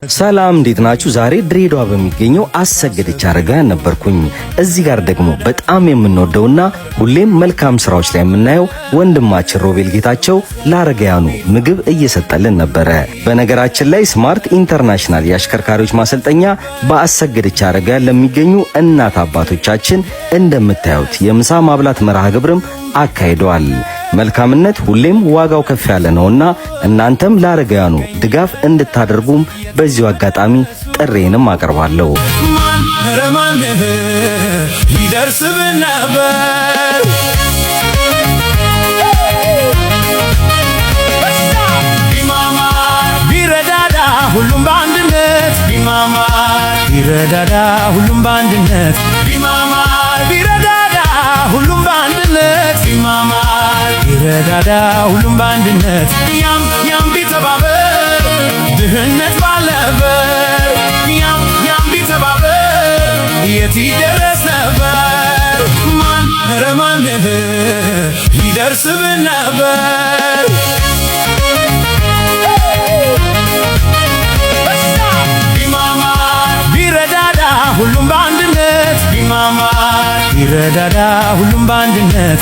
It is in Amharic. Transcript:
ሰላም እንዴት ናችሁ? ዛሬ ድሬዳዋ በሚገኘው አሰገደች አረጋውያን ነበርኩኝ። እዚህ ጋር ደግሞ በጣም የምንወደውና ሁሌም መልካም ስራዎች ላይ የምናየው ወንድማችን ሮቤል ጌታቸው ለአረጋውያኑ ምግብ እየሰጠልን ነበረ። በነገራችን ላይ ስማርት ኢንተርናሽናል የአሽከርካሪዎች ማሰልጠኛ በአሰገደች አረጋውያን ለሚገኙ እናት አባቶቻችን እንደምታዩት የምሳ ማብላት መርሃ ግብርም አካሂደዋል። መልካምነት ሁሌም ዋጋው ከፍ ያለ ነውና እናንተም ለአረጋውያኑ ድጋፍ እንድታደርጉም በዚሁ አጋጣሚ ጥሬንም አቀርባለሁ። ማን ይደርስብን ነበር ቢማማ ቢረዳዳ ሁሉም በአንድነት ቢማማ ቢረዳዳ ሁሉም በአንድነት ቢማማ ቢረዳዳ ሁሉም በአንድነት ቢማማ ቢረዳዳ ሁሉም በአንድነት ያም ቢተባበር ድህነት ባለበት ያም ቢተባበር የት ይደረስ ነበር? ማን ይደርስብን ነበር? ቢማማ ቢረዳዳ ሁሉም በአንድነት ቢማማ ቢረዳዳ ሁሉም በአንድነት